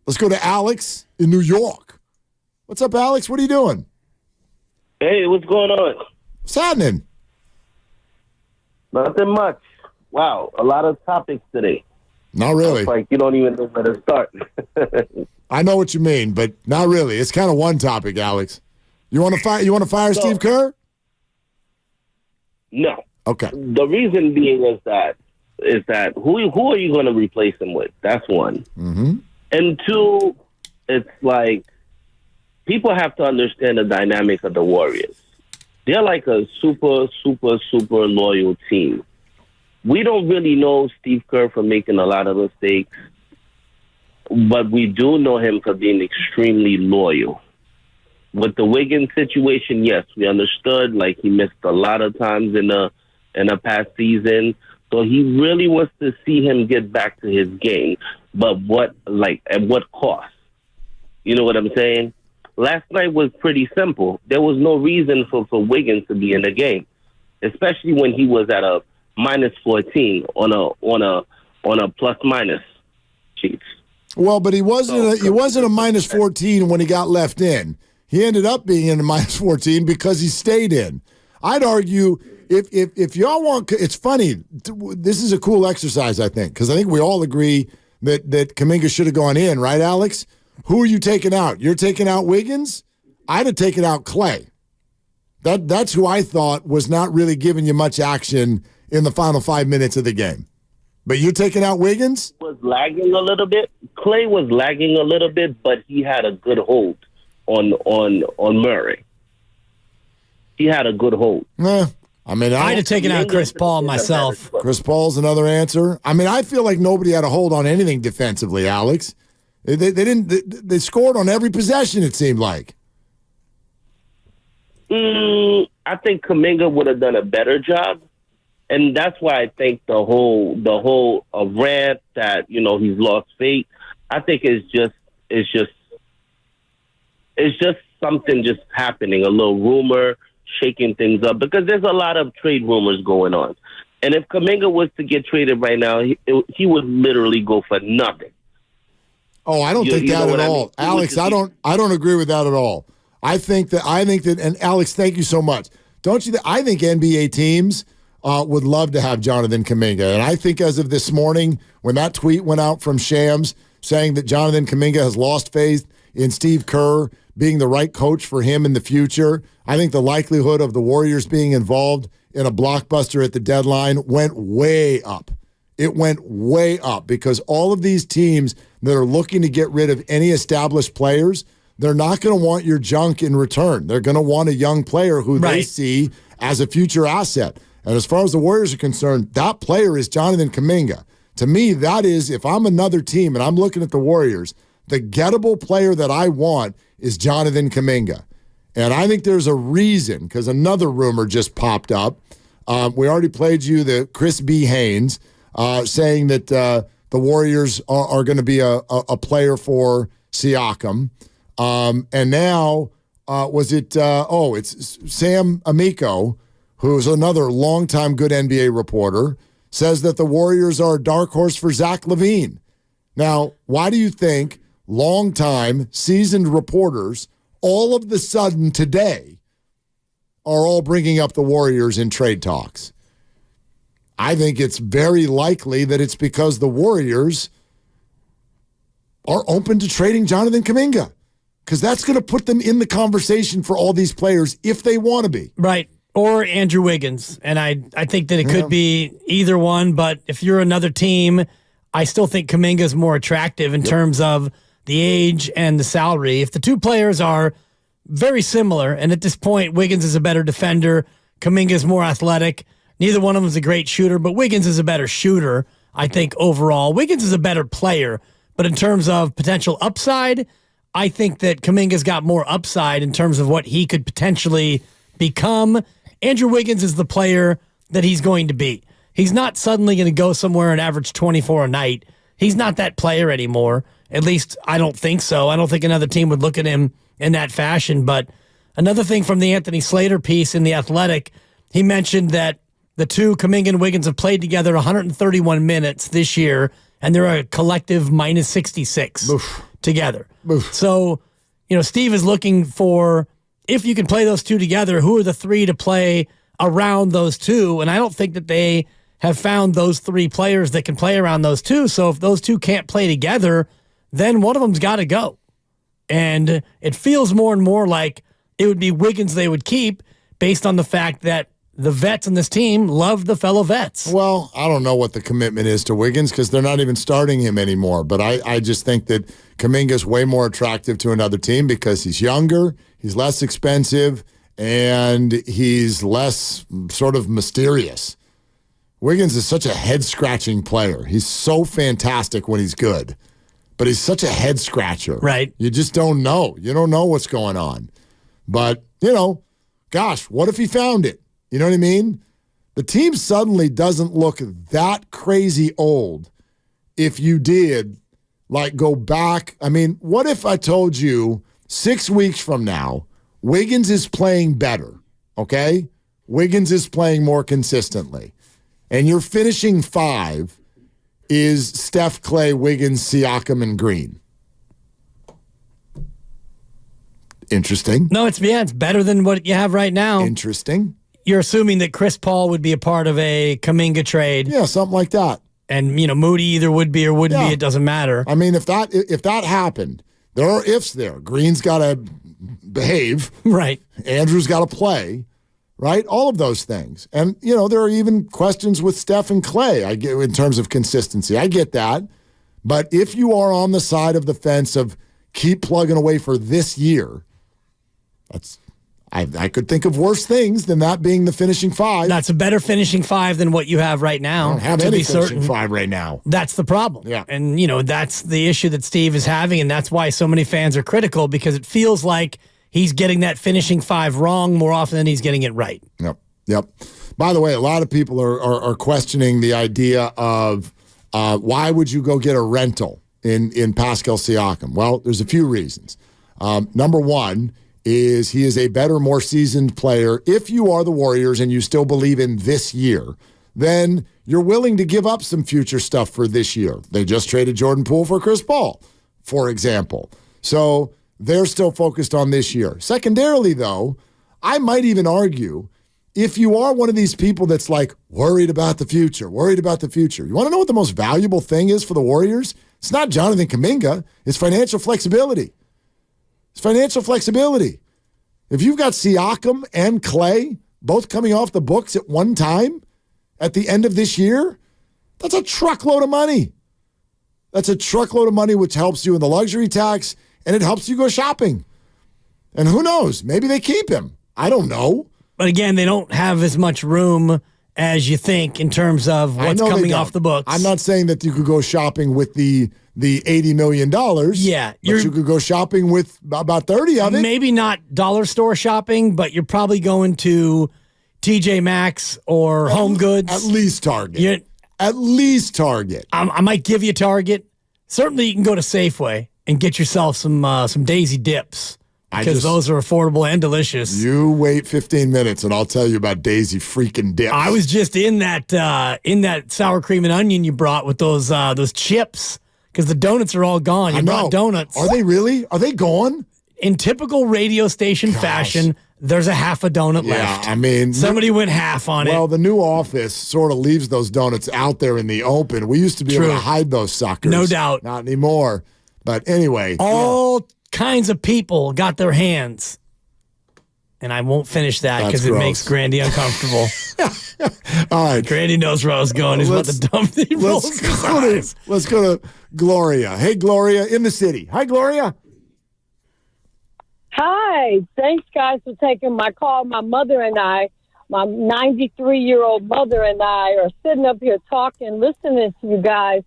Let's go to Alex in New York. What's up, Alex? What are you doing? Hey, what's going on? What's happening? Nothing much. Wow, a lot of topics today. Not really. It's like you don't even know where to start. I know what you mean, but not really. It's kind of one topic, Alex. You want to fire Steve Kerr? No. Okay. The reason being is that who are you going to replace him with? That's one. Mm-hmm. And two, it's like people have to understand the dynamic of the Warriors. They're like a super, super, super loyal team. We don't really know Steve Kerr for making a lot of mistakes, but we do know him for being extremely loyal. With the Wiggins situation, yes, we understood, like, he missed a lot of times in the past season. So he really wants to see him get back to his game. But at what cost? You know what I'm saying? Last night was pretty simple. There was no reason for Wiggins to be in the game, especially when he was at a minus 14 on a plus minus sheet. Well, but he wasn't a minus 14 when he got left in. He ended up being in a minus 14 because he stayed in. I'd argue if y'all want, it's funny. This is a cool exercise, I think, because I think we all agree that Kaminga should have gone in, right, Alex? Who are you taking out? You're taking out Wiggins? I'd have taken out Clay. That's who I thought was not really giving you much action in the final 5 minutes of the game. But you're taking out Wiggins? Was lagging a little bit. Clay was lagging a little bit, but he had a good hold on Murray. He had a good hold. I'd have taken out Chris Paul myself. Chris Paul's another answer. I mean, I feel like nobody had a hold on anything defensively, Alex. They didn't. They scored on every possession, it seemed like. I think Kaminga would have done a better job, and that's why I think the whole rant that he's lost faith. I think it's just something just happening, a little rumor shaking things up, because there's a lot of trade rumors going on, and if Kaminga was to get traded right now, he would literally go for nothing. Oh, I don't think that at all. Alex, I don't agree with that at all. I think that, and Alex, thank you so much. Don't you? I think NBA teams would love to have Jonathan Kaminga. And I think as of this morning, when that tweet went out from Shams saying that Jonathan Kaminga has lost faith in Steve Kerr being the right coach for him in the future, I think the likelihood of the Warriors being involved in a blockbuster at the deadline went way up. It went way up because all of these teams that are looking to get rid of any established players, they're not going to want your junk in return. They're going to want a young player who they see as a future asset. And as far as the Warriors are concerned, that player is Jonathan Kaminga. To me, that is, if I'm another team and I'm looking at the Warriors, the gettable player that I want is Jonathan Kaminga. And I think there's a reason, because another rumor just popped up. We already played you the Chris B. Haynes saying that the Warriors are going to be a player for Siakam. And now, it's Sam Amico, who's another longtime good NBA reporter, says that the Warriors are a dark horse for Zach LaVine. Now, why do you think longtime seasoned reporters all of the sudden today are all bringing up the Warriors in trade talks? I think it's very likely that it's because the Warriors are open to trading Jonathan Kaminga, because that's going to put them in the conversation for all these players if they want to be. Right. Or Andrew Wiggins. And I think that it could be either one, but if you're another team, I still think Kaminga's more attractive in terms of the age and the salary. If the two players are very similar, and at this point, Wiggins is a better defender, Kaminga's more athletic. Neither one of them is a great shooter, but Wiggins is a better shooter, I think, overall. Wiggins is a better player, but in terms of potential upside, I think that Kaminga's got more upside in terms of what he could potentially become. Andrew Wiggins is the player that he's going to be. He's not suddenly going to go somewhere and average 24 a night. He's not that player anymore. At least I don't think so. I don't think another team would look at him in that fashion. But another thing from the Anthony Slater piece in The Athletic, he mentioned that the two, Kaminga and Wiggins, have played together 131 minutes this year and they're a collective minus 66 together. So, Steve is looking for, if you can play those two together, who are the three to play around those two? And I don't think that they have found those three players that can play around those two. So if those two can't play together, then one of them's got to go. And it feels more and more like it would be Wiggins they would keep based on the fact that the vets on this team love the fellow vets. Well, I don't know what the commitment is to Wiggins because they're not even starting him anymore. But I just think that Kaminga's way more attractive to another team because he's younger, he's less expensive, and he's less sort of mysterious. Wiggins is such a head-scratching player. He's so fantastic when he's good, but he's such a head-scratcher. Right. You just don't know. You don't know what's going on. But, gosh, what if he found it? You know what I mean? The team suddenly doesn't look that crazy old if you did, go back. I mean, what if I told you 6 weeks from now, Wiggins is playing better, okay? Wiggins is playing more consistently. And your finishing five is Steph, Clay, Wiggins, Siakam, and Green. Interesting. No, it's better than what you have right now. Interesting. You're assuming that Chris Paul would be a part of a Kaminga trade. Yeah, something like that. And, Moody either would be or wouldn't be. It doesn't matter. I mean, if that happened, there are ifs there. Green's got to behave. Right. Andrew's got to play. Right? All of those things. And, there are even questions with Steph and Clay in terms of consistency. I get that. But if you are on the side of the fence of keep plugging away for this year, I could think of worse things than that being the finishing five. That's a better finishing five than what you have right now. I don't have any finishing five right now. That's the problem. Yeah. And, that's the issue that Steve is having, and that's why so many fans are critical, because it feels like he's getting that finishing five wrong more often than he's getting it right. Yep. By the way, a lot of people are questioning the idea of why would you go get a rental in Pascal Siakam? Well, there's a few reasons. Number one is he is a better, more seasoned player. If you are the Warriors and you still believe in this year, then you're willing to give up some future stuff for this year. They just traded Jordan Poole for Chris Paul, for example. So they're still focused on this year. Secondarily, though, I might even argue if you are one of these people that's worried about the future, you want to know what the most valuable thing is for the Warriors? It's not Jonathan Kaminga. It's financial flexibility. If you've got Siakam and Clay both coming off the books at one time at the end of this year, that's a truckload of money. Which helps you in the luxury tax, and it helps you go shopping. And who knows? Maybe they keep him. I don't know. But again, they don't have as much room as you think in terms of what's coming off the books. I'm not saying that you could go shopping with the $80 million. Yeah. But you could go shopping with about 30 of it. Maybe not dollar store shopping, but you're probably going to TJ Maxx or Home Goods. At least Target. I might give you Target. Certainly you can go to Safeway and get yourself some Daisy Dips. Because those are affordable and delicious. You wait 15 minutes and I'll tell you about Daisy freaking Dips. I was just in that sour cream and onion you brought with those chips, because the donuts are all gone. You brought donuts. Are they really? Are they gone? In typical radio station fashion, there's a half a donut left. Yeah, I mean, somebody went half on it. Well, the new office sort of leaves those donuts out there in the open. We used to be able to hide those suckers. No doubt. Not anymore. But anyway. All kinds of people got their hands. And I won't finish that because it makes Grandy uncomfortable. All right. Grandy knows where I was going. He's about to dump the rolls. Let's go to Gloria. Hey, Gloria, in the city. Hi, Gloria. Hi. Thanks, guys, for taking my call. My mother and I, my 93-year-old mother and I are sitting up here talking, listening to you guys.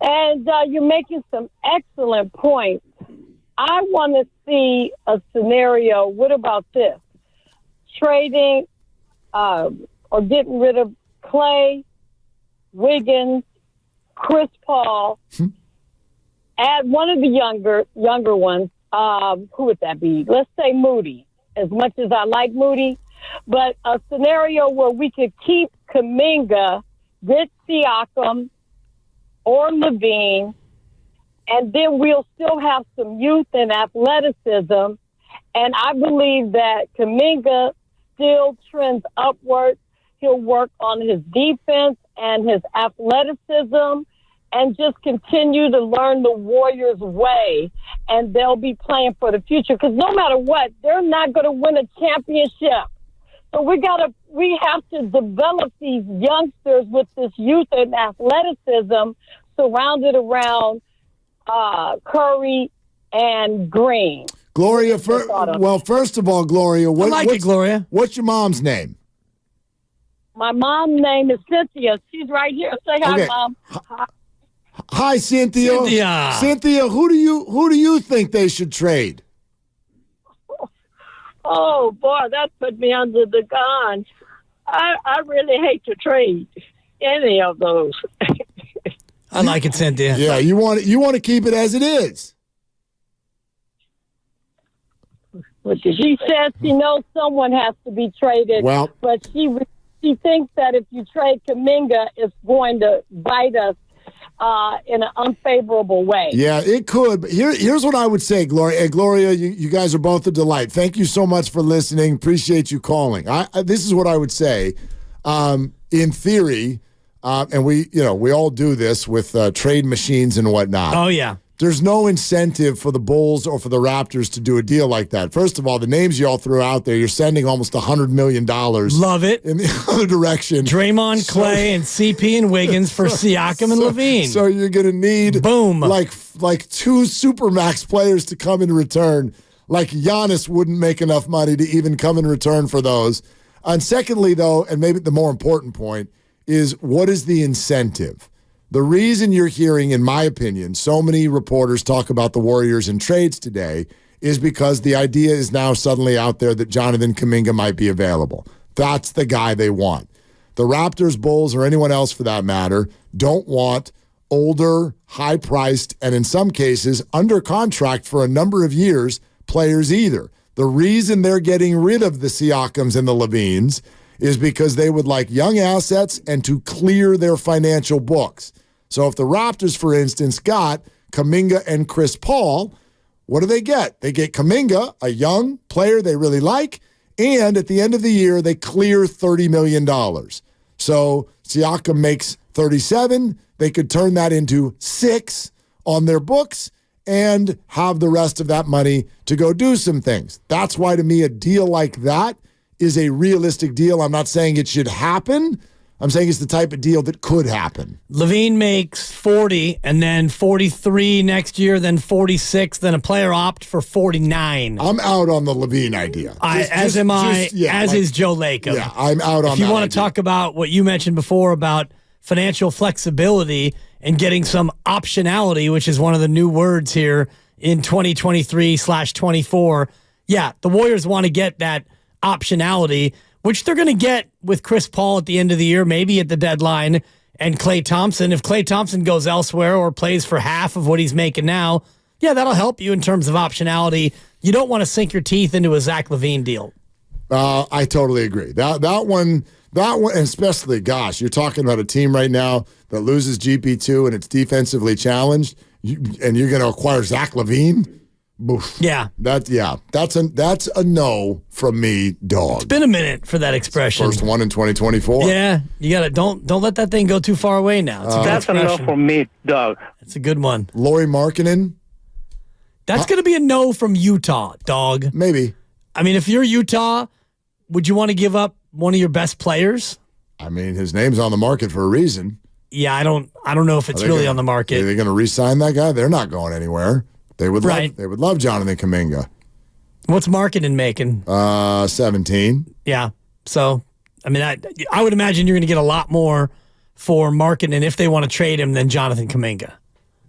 And you're making some excellent points. I want to see a scenario. What about this? Trading or getting rid of Clay, Wiggins, Chris Paul, add one of the younger ones. Who would that be? Let's say Moody, as much as I like Moody. But a scenario where we could keep Kaminga, get Siakam, or Levine, and then we'll still have some youth and athleticism. And I believe that Kaminga still trends upward. He'll work on his defense and his athleticism and just continue to learn the Warriors' way. And they'll be playing for the future because no matter what, they're not going to win a championship. So we have to develop these youngsters with this youth and athleticism surrounded around Curry and Green. Gloria, first of all, Gloria, Gloria. What's your mom's name? My mom's name is Cynthia. She's right here. Say hi, Okay. Mom. Hi, Cynthia. Cynthia, who do you think they should trade? Oh, boy, that put me under the gun. I really hate to trade any of those. I like it, Cynthia. Yeah, you want to keep it as it is. But she says she knows someone has to be traded. Well, but she thinks that if you trade Kaminga, it's going to bite us in an unfavorable way. Yeah, it could. But here's what I would say, Gloria. Hey, Gloria, you guys are both a delight. Thank you so much for listening. Appreciate you calling. This is what I would say. In theory, and we all do this with trade machines and whatnot. Oh, yeah. There's no incentive for the Bulls or for the Raptors to do a deal like that. First of all, the names you all threw out there, you're sending almost $100 million. Love it. In the other direction. Draymond, Clay, and CP and Wiggins for Siakam and Levine. So you're going to need like two Supermax players to come in return. Like Giannis wouldn't make enough money to even come in return for those. And secondly, though, and maybe the more important point, is what is the incentive? The reason you're hearing, in my opinion, so many reporters talk about the Warriors in trades today is because the idea is now suddenly out there that Jonathan Kaminga might be available. That's the guy they want. The Raptors, Bulls, or anyone else for that matter, don't want older, high-priced, and in some cases, under contract for a number of years, players either. The reason they're getting rid of the Siakams and the Levines is because they would like young assets and to clear their financial books. So if the Raptors, for instance, got Kaminga and Chris Paul, what do they get? They get Kaminga, a young player they really like, and at the end of the year, they clear $30 million. So Siakam makes 37. They could turn that into 6 on their books and have the rest of that money to go do some things. That's why, to me, a deal like that is a realistic deal. I'm not saying it should happen. I'm saying it's the type of deal that could happen. Levine makes 40 and then 43 next year, then 46, then a player opt for 49. I'm out on the Levine idea. As is Joe Lacob. Yeah, I'm out on that. If you want to talk about what you mentioned before about financial flexibility and getting some optionality, which is one of the new words here in 2023/24, yeah, the Warriors want to get that optionality, which they're going to get with Chris Paul at the end of the year, maybe at the deadline, and Klay Thompson. If Klay Thompson goes elsewhere or plays for half of what he's making now, yeah, that'll help you in terms of optionality. You don't want to sink your teeth into a Zach LaVine deal. I totally agree. That one, especially, gosh, you're talking about a team right now that loses GP2 and it's defensively challenged, and you're going to acquire Zach LaVine? Oof. Yeah. That's a no from me, dog. It's been a minute for that expression. First one in 2024. Yeah, you got to don't let that thing go too far away now. That's a no from me, dog. It's a good one. Lauri Markkanen? That's going to be a no from Utah, dog. Maybe. I mean, if you're Utah, would you want to give up one of your best players? I mean, his name's on the market for a reason. Yeah, I don't know if it's really on the market. Are they going to re-sign that guy? They're not going anywhere. They would love Jonathan Kaminga. What's Markkanen making? 17. Yeah. So, I mean, I would imagine you're going to get a lot more for Markkanen if they want to trade him than Jonathan Kaminga.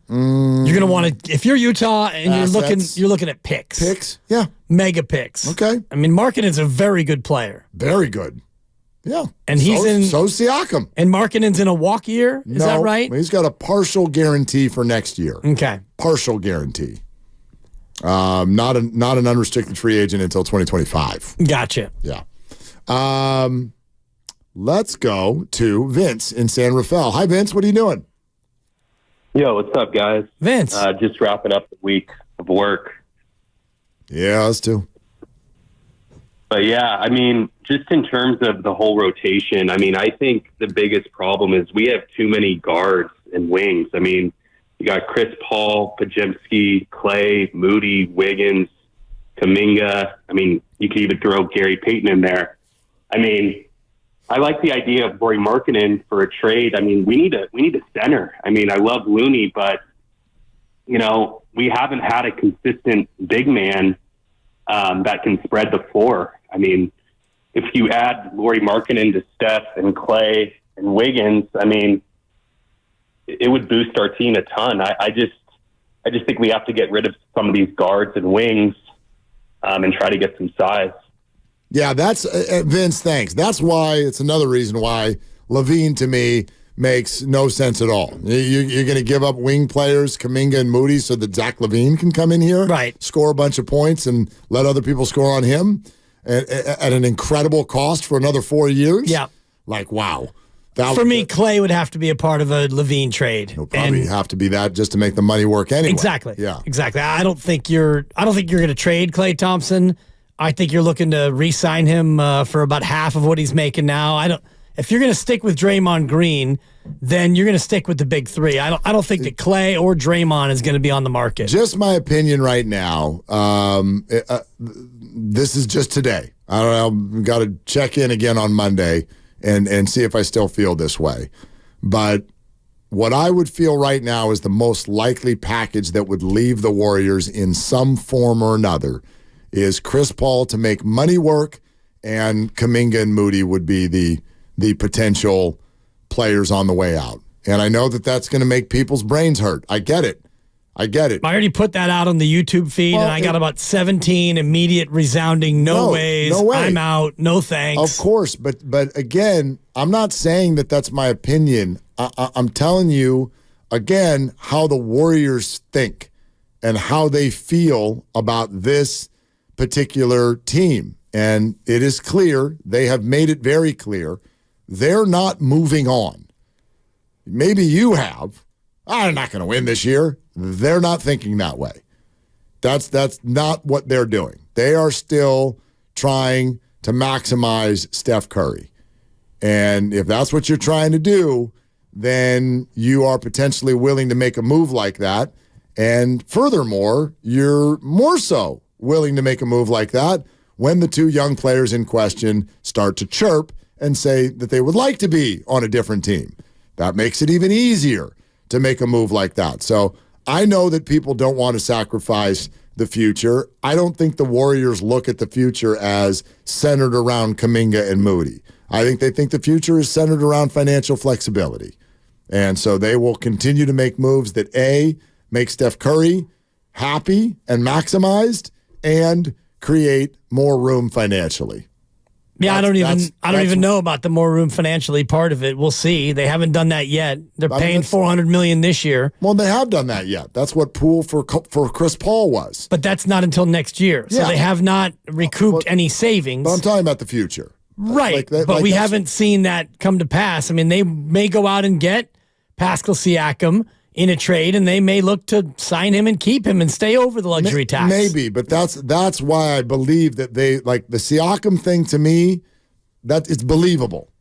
You're going to want to, if you're Utah and you're looking at picks. Picks? Yeah. Mega picks. Okay. I mean, Markkanen's a very good player. Very good. Yeah. And so Siakam. And Markkanen's in a walk year? Is that right? He's got a partial guarantee for next year. Okay. Partial guarantee. Not an unrestricted free agent until 2025. Gotcha. Yeah. Let's go to Vince in San Rafael. Hi, Vince. What are you doing? Yo, what's up, guys? Vince. Just wrapping up the week of work. Yeah, us too. But yeah, I mean, just in terms of the whole rotation, I mean, I think the biggest problem is we have too many guards and wings. I mean, you got Chris Paul, Pajemski, Clay, Moody, Wiggins, Kaminga. I mean, you could even throw Gary Payton in there. I mean, I like the idea of Lauri Markkanen for a trade. I mean, we need a center. I mean, I love Looney, but you know, we haven't had a consistent big man that can spread the floor. I mean, if you add Lauri Markkanen to Steph and Clay and Wiggins, I mean, it would boost our team a ton. I just think we have to get rid of some of these guards and wings and try to get some size. Yeah, that's Vince. Thanks. That's why it's another reason why Levine to me makes no sense at all. You're going to give up wing players, Kaminga and Moody, so that Zach LaVine can come in here, right, score a bunch of points, and let other people score on him at an incredible cost for another 4 years. Yeah, like wow. For me, Clay would have to be a part of a LaVine trade. It'll probably have to be that just to make the money work anyway. Exactly. Yeah. Exactly. I don't think you're going to trade Klay Thompson. I think you're looking to re-sign him for about half of what he's making now. If you're going to stick with Draymond Green, then you're going to stick with the big three. I don't think that Clay or Draymond is going to be on the market. Just my opinion right now. This is just today. I don't know. Got to check in again on Monday and see if I still feel this way. But what I would feel right now is the most likely package that would leave the Warriors in some form or another is Chris Paul to make money work, and Kaminga and Moody would be the potential players on the way out. And I know that that's going to make people's brains hurt. I get it. I already put that out on the YouTube feed, and I got about 17 immediate resounding no ways. No way. I'm out. No thanks. Of course, but again, I'm not saying that that's my opinion. I'm telling you, again, how the Warriors think and how they feel about this particular team. And it is clear, they have made it very clear, they're not moving on. Maybe you have. I'm not going to win this year. They're not thinking that way. That's not what they're doing. They are still trying to maximize Steph Curry. And if that's what you're trying to do, then you are potentially willing to make a move like that. And furthermore, you're more so willing to make a move like that when the two young players in question start to chirp and say that they would like to be on a different team. That makes it even easier to make a move like that. So I know that people don't want to sacrifice the future. I don't think the Warriors look at the future as centered around Kaminga and Moody. I think they think the future is centered around financial flexibility. And so they will continue to make moves that, A, make Steph Curry happy and maximized and create more room financially. Yeah, I don't even know about the more room financially part of it. We'll see. They haven't done that yet. They're paying $400 million this year. Well, they have done that yet. That's what pool for Chris Paul was. But that's not until next year. So they have not recouped any savings. But I'm talking about the future. Right. But we haven't seen that come to pass. I mean, they may go out and get Pascal Siakam in a trade, and they may look to sign him and keep him and stay over the luxury tax. Maybe, but that's why I believe that they, like the Siakam thing to me, that it's believable.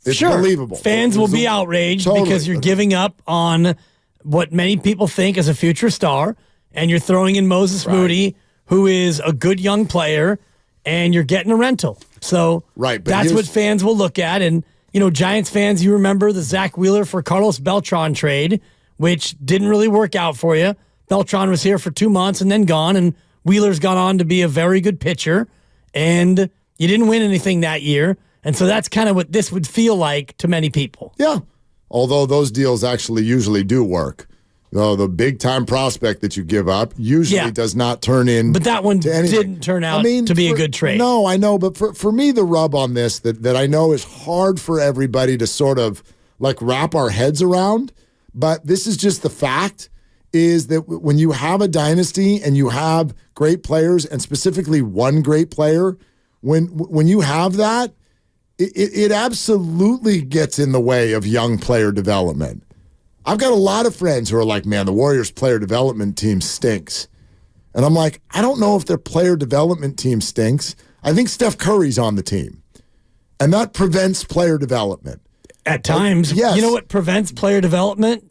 It's believable. Fans will be outraged because you're giving up on what many people think is a future star, and you're throwing in Moses Moody, who is a good young player, and you're getting a rental. So that's what fans will look at. And, you know, Giants fans, you remember the Zach Wheeler for Carlos Beltran trade, which didn't really work out for you. Beltran was here for 2 months and then gone, and Wheeler's gone on to be a very good pitcher, and you didn't win anything that year. And so that's kind of what this would feel like to many people. Yeah, although those deals actually usually do work. Though the big-time prospect that you give up usually does not turn in. But that one didn't turn out to be a good trade. No, I know, but for me, the rub on this that I know is hard for everybody to sort of like wrap our heads around, but this is just the fact, is that when you have a dynasty and you have great players, and specifically one great player, when you have that, it absolutely gets in the way of young player development. I've got a lot of friends who are like, man, the Warriors player development team stinks. And I'm like, I don't know if their player development team stinks. I think Steph Curry's on the team. And that prevents player development. At times. Yes. You know what prevents player development?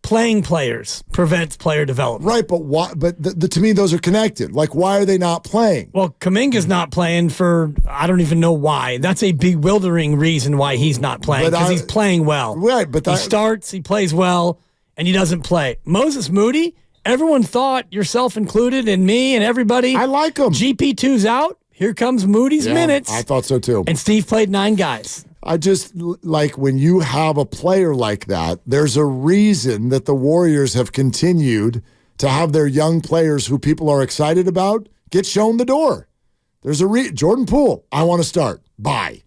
Playing players prevents player development. Right, but why? But to me, those are connected. Like, why are they not playing? Well, Kaminga's not playing for, I don't even know why. That's a bewildering reason why he's not playing, because he's playing well. Right, but he starts, he plays well, and he doesn't play. Moses Moody, everyone thought, yourself included, and me and everybody. I like him. GP2's out. Here comes Moody's minutes. I thought so too. And Steve played 9 guys. I just like when you have a player like that, there's a reason that the Warriors have continued to have their young players who people are excited about get shown the door. There's a Jordan Poole, I want to start. Bye.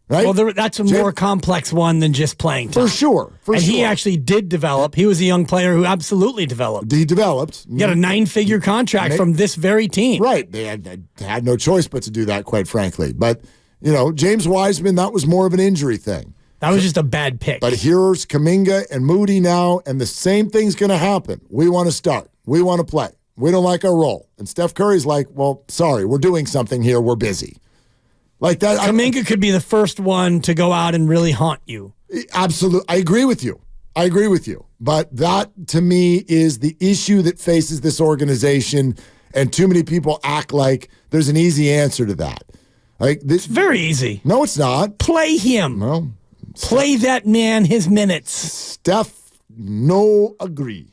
Right? Well, that's a more complex one than just playing time. For sure. He actually did develop. He was a young player who absolutely developed. He developed. He got a 9-figure contract from this very team. Right. They had no choice but to do that, quite frankly. But, you know, James Wiseman, that was more of an injury thing. That was just a bad pick. But here's Kaminga and Moody now, and the same thing's going to happen. We want to start. We want to play. We don't like our role. And Steph Curry's like, well, sorry, we're doing something here. We're busy. Like that. Kaminga could be the first one to go out and really haunt you. Absolutely. I agree with you. But that, to me, is the issue that faces this organization, and too many people act like there's an easy answer to that. Like this, it's very easy. No, it's not. Play him. No. Play that man his minutes. Steph, no agree.